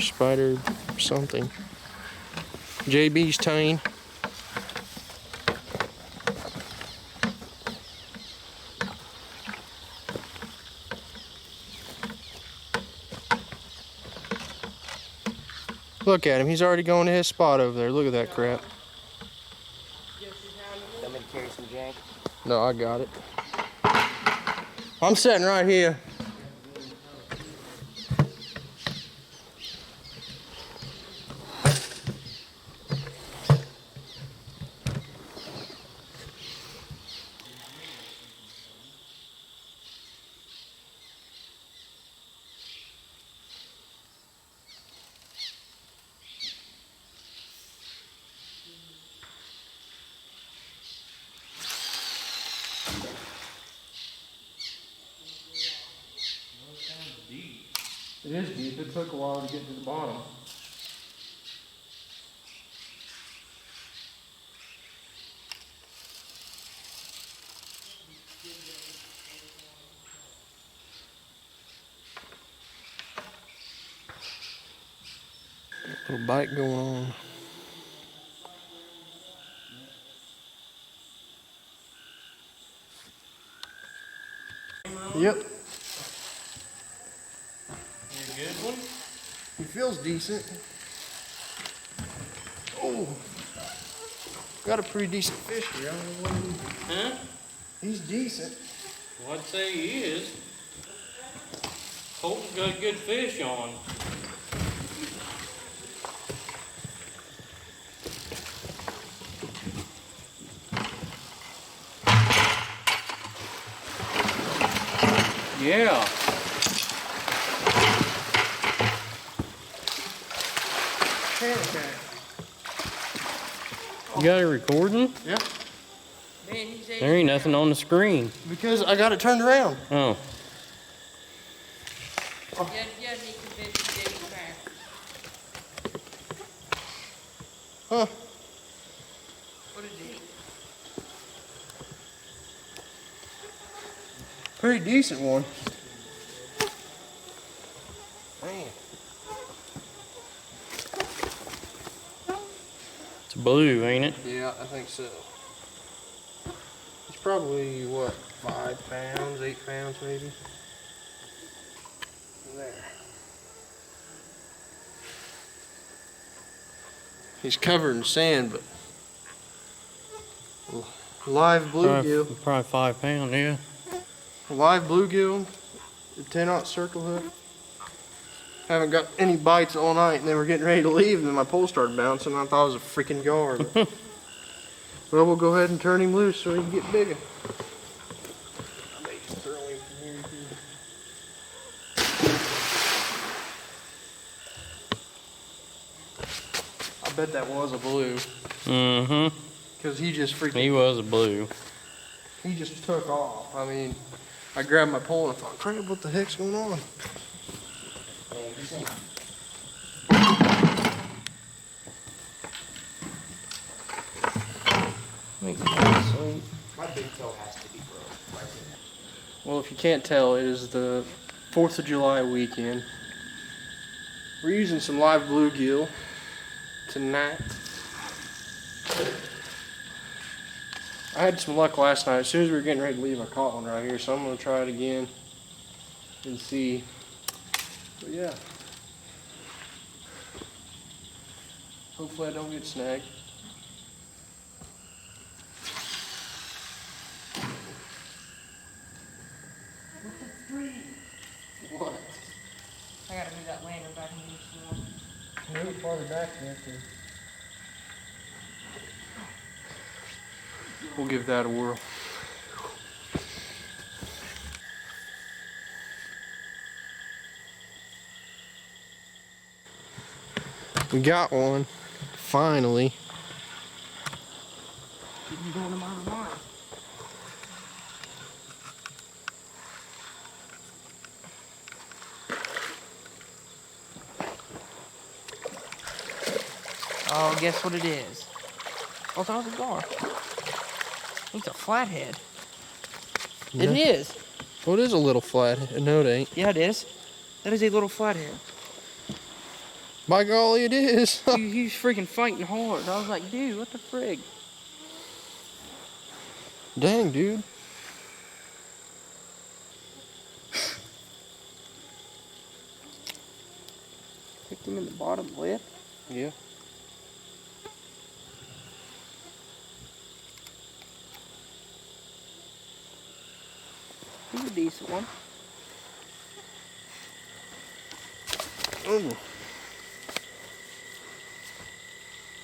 spider something. JB's tine. Look at him, he's already going to his spot over there. Look at that crap. Want me to carry some jank? No, I got it. I'm sitting right here. It is deep. It took a while to get to the bottom. Little bite going on. Yep. Good one? He feels decent. Oh, got a pretty decent fish here. I don't know what Huh? he's decent. Well, I'd say he is. Colton's got good fish on. Yeah. You got it recording? Yeah. There ain't nothing on the screen. Because I got it turned around. Oh. Huh. What is he? Pretty decent one. Man. It's blue, ain't it? Yeah, I think so. It's probably, what, 5 pounds, 8 pounds maybe? There. He's covered in sand, but live bluegill. Probably 5 pounds, yeah. Live bluegill, a 10-aught circle hook. Haven't got any bites all night, and they were getting ready to leave, and then my pole started bouncing, and I thought it was a freaking gar. But well, we'll go ahead and turn him loose so he can get bigger. I may just throw him from here to here. I bet that was a blue. Mm-hmm. Because he just freaking... He was a blue. He just took off. I mean, I grabbed my pole and I thought, crap, what the heck's going on? My big toe has to be broke. Well, if you can't tell, it is the 4th of July weekend. We're using some live bluegill tonight. I had some luck last night. As soon as we were getting ready to leave, I caught one right here, so I'm going to try it again and see. But yeah. Hopefully I don't get snagged. What? I gotta move that lantern back and use some more. Move it farther back there. We'll give that a whirl. We got one, finally. You're going to my line. Oh, guess what it is? Oh, it's a gar. It's a flathead. Yeah. It is. Well, it is a little flat. No, it ain't. Yeah, it is. That is a little flathead. By golly, it is. He was freaking fighting hard. I was like, dude, what the frig? Dang, dude. Picked him in the bottom lip. Yeah. He's a decent one. Ooh.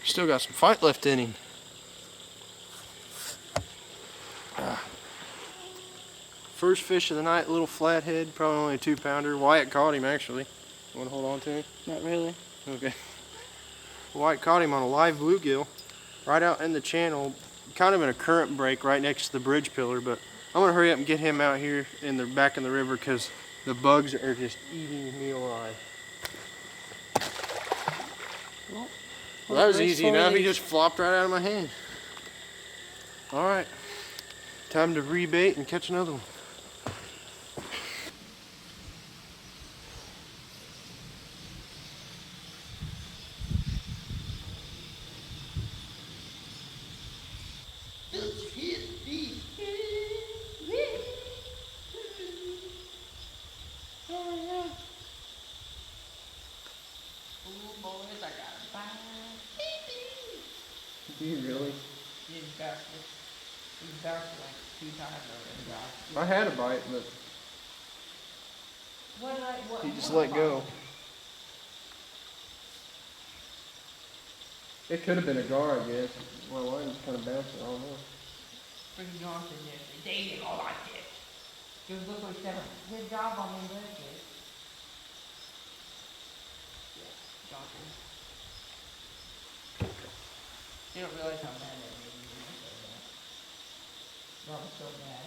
Still got some fight left in him. First fish of the night, little flathead, probably only a 2-pounder. Wyatt caught him actually. You want to hold on to him? Not really. Okay. Wyatt caught him on a live bluegill right out in the channel, kind of in a current break right next to the bridge pillar, but I'm going to hurry up and get him out here in the back in the river because the bugs are just eating me alive. Well, that was easy enough. He just flopped right out of my hand. All right. Time to rebait and catch another one. Do you really? He's bounced like 2 times already, guys. I had a bite, but he just let go. It could have been a gar, I guess. My line was kind of bouncing. I don't know. Freaking Johnson yesterday. They didn't all like this. Just look like that. Good job on them bridges. Yeah, Johnson. You don't realize how mad that made me when I said that. That was so bad.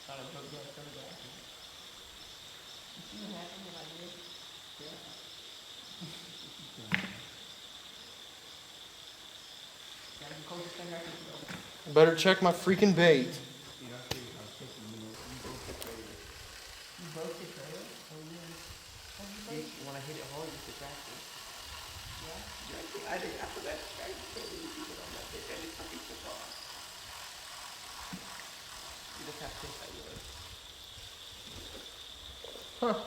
Thought I broke that so bad. You see what happened when I did? Yeah. That's the closest thing I could do. Better check my freaking bait. You broke the trailer? Oh, yeah. When I hit it hard, you subtracted. Yeah? I did. I forgot to try to put it on that fish. I just fucking took off. You look how pissed I was. Huh.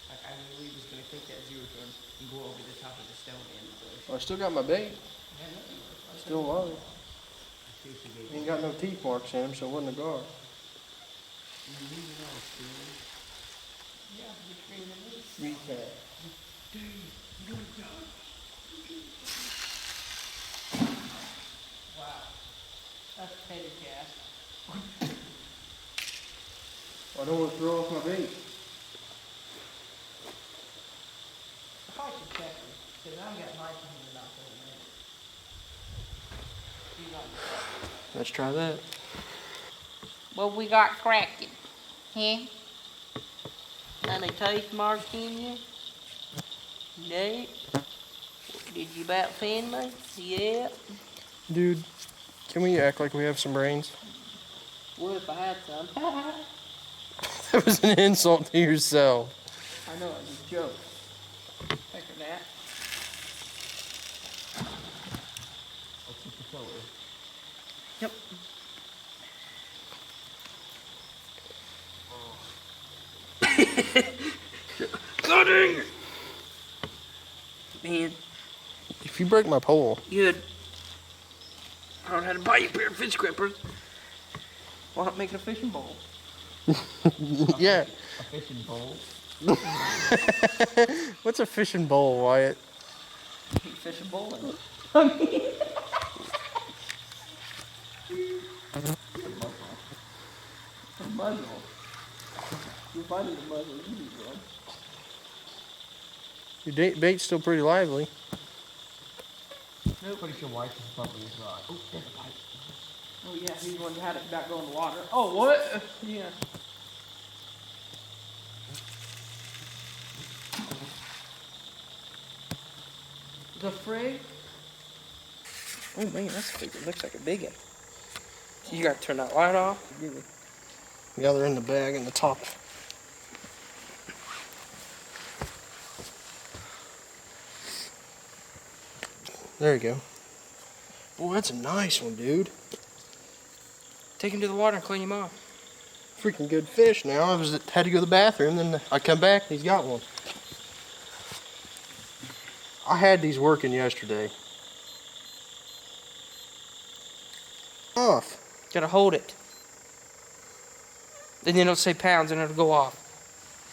Like, I really was going to take that zero turn and go over the top of the stone and the bush. Well, I still got my bait. Yeah, I know you were. Still alive. I seriously gave Ain't got no teeth marks in him, so it wasn't a gar. you leave it on a screen. Yeah, you're screaming at me. Recap. Wow. That's petty cast. I don't want to throw off my bait. I probably should check them, because I got mine from in about 30 minutes. You got Let's try that. What we got cracking? Huh? Any taste marks in you? No? Did you about offend me? Yeah. Dude, can we act like we have some brains? What if I had some? That was an insult to yourself. I know, it was a joke. Thanks for that. I'll keep the color. Yep. Cutting! Man, If you break my pole, good. I don't know how to buy you a pair of fish grippers. Why not make it a fishing bowl? yeah. A fishing bowl? What's a fishing bowl, Wyatt? You fish a bowl in it. A muzzle. You're finding the muzzle easy, bro. Your bait's still pretty lively. Nope. Pretty sure White is probably his rod. Oh, there's a bite. Oh yeah, he's the one that had it back going in the water. Oh, what? Yeah. The frig? Oh man, that's big. It looks like a big one. You gotta turn that light off. Yeah, they're in the bag in the top. There you go. Oh, that's a nice one, dude. Take him to the water and clean him off. Freaking good fish now. Had to go to the bathroom, then I come back and he's got one. I had these working yesterday. Off. Gotta hold it. And then it'll say pounds and it'll go off.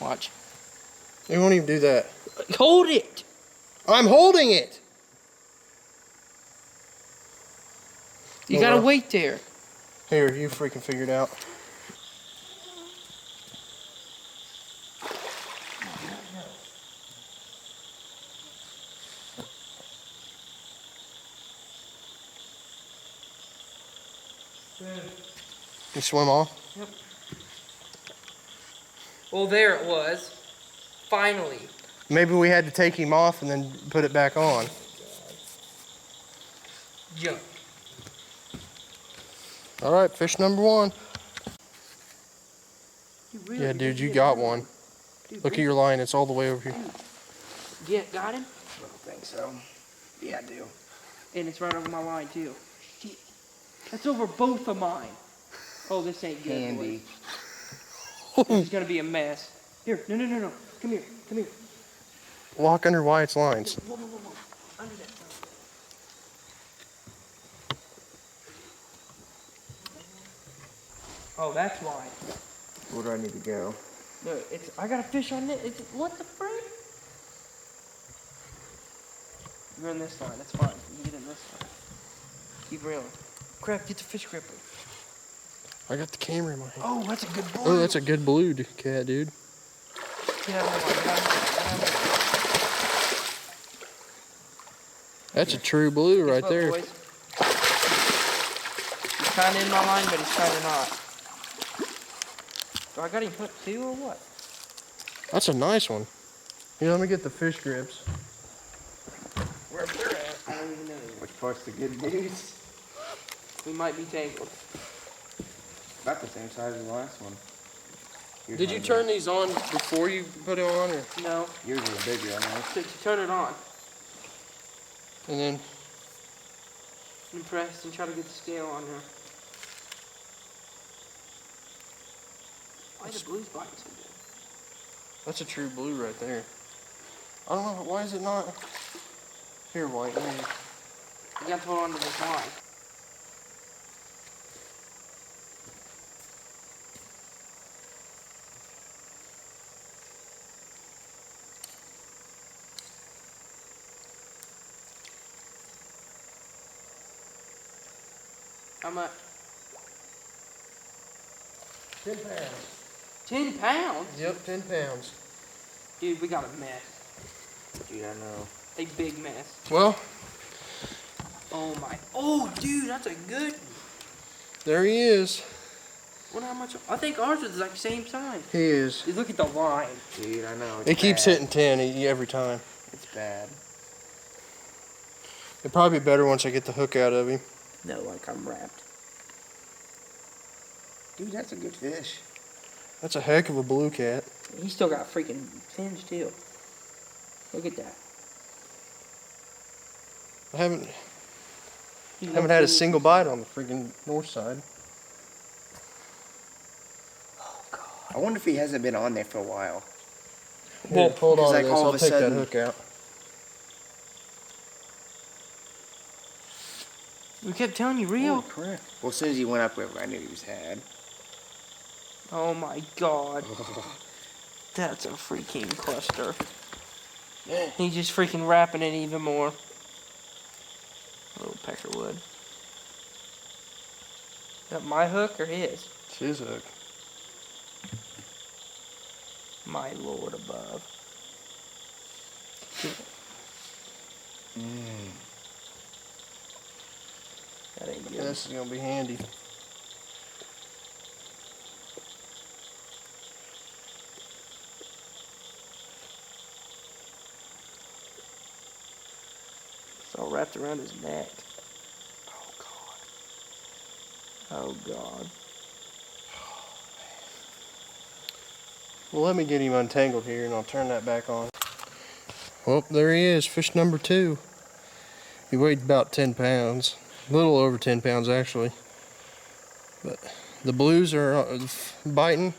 Watch. They won't even do that. Hold it! I'm holding it! You Oh, gotta well. wait there. Here, you freaking figure it out. You swim off? Yep. Well, there it was. Finally. Maybe we had to take him off and then put it back on. Jump. All right, fish number one. Really Yeah, dude, did you get got that one. Dude, Look at your line, it's all the way over here. Yeah, got him? I don't think so. Yeah, I do. And it's right over my line, too. Shit. That's over both of mine. Oh, this ain't good, Handy. boys. This is gonna be a mess. Here, no. Come here, come here. Walk under Wyatt's lines. Whoa. Under that. Oh, that's why. Where do I need to go? No, I got a fish on it. What the frick? You're in this line. That's fine. You get in this line. Keep reeling. Crap, get the fish gripper. I got the camera in my hand. Oh, that's a good boy. Oh, that's a good blue cat, dude. Get out of my line. Get out of my line. That's a true blue right Guess what, there. boys? He's kind of in my line, but he's kind of not. So I got him hooked too, or what? That's a nice one. Here, let me get the fish grips. Where they're at, I don't even know. Which part's the good news? We might be tangled. About the same size as the last one. Yours Did you might turn these on before you put it on, or? No, be- Yours is bigger, I know. so you turn it on And then and press and try to get the scale on her. Why the blue's biting so good? that's a true blue right there. I don't know, why is it not? Here, White, let me. You got to hold on to this line. How much? 10 pounds. 10 pounds? Yep, 10 pounds. Dude, we got a mess. Dude, I know. A big mess. Well, Oh my. Oh, dude, that's a good one. there he is. Wonder how much. I think ours was like the same size. He is. Dude, look at the line. Dude, I know. It keeps hitting 10 every time. It's bad. It'd probably be better once I get the hook out of him. No, like I'm wrapped. Dude, that's a good fish. That's a heck of a blue cat. He still got freaking fins too. Look at that. I haven't had a single bite on the freaking north side. Oh god. I wonder if he hasn't been on there for a while. Well, hold on like to this. all I'll of a take that sudden- hook out. We kept telling you, Rio. Holy crap. Well, as soon as he went upriver, I knew he was had. Oh my god. That's a freaking cluster. He's just freaking wrapping it even more. A little peckerwood. Is that my hook or his? It's his hook. My lord above. That ain't good. This is gonna be handy. It's all wrapped around his neck. Oh god. Oh god. Well, let me get him untangled here and I'll turn that back on. Well, there he is, fish number 2. He weighed about 10 pounds, a little over 10 pounds actually. But the blues are biting.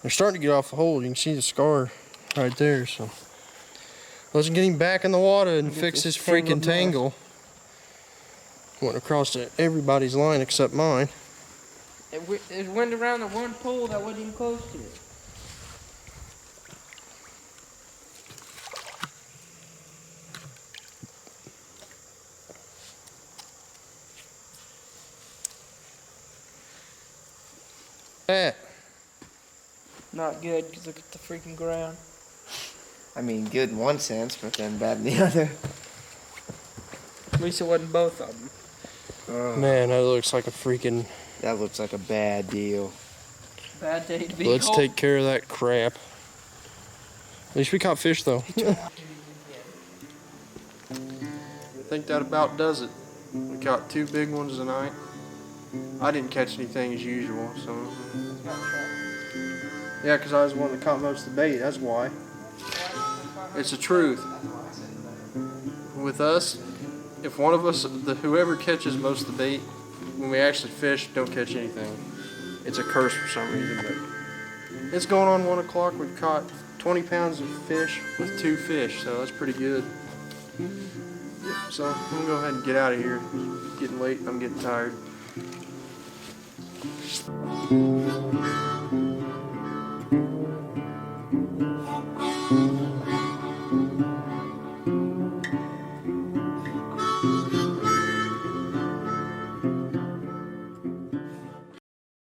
They're starting to get off the hold. You can see the scar right there. So let's get him back in the water and fix this freaking tangle. Went across to everybody's line except mine. It went around the one pole that wasn't even close to it. That. Not good, because look at the freaking ground. I mean, good in one sense, but then bad in the other. At least it wasn't both of them. Man, that looks like a freaking... That looks like a bad deal. Bad day to be Let's cold. take care of that crap. At least we caught fish though. I think that about does it. We caught 2 big ones tonight. I didn't catch anything as usual, so... Yeah, because I was the one that caught most of the bait, that's why. It's the truth. With us, if one of us, whoever catches most of the bait, when we actually fish, don't catch anything. It's a curse for some reason, but it's going on 1 o'clock. We've caught 20 pounds of fish with 2 fish, so that's pretty good. So I'm gonna go ahead and get out of here. It's getting late, I'm getting tired.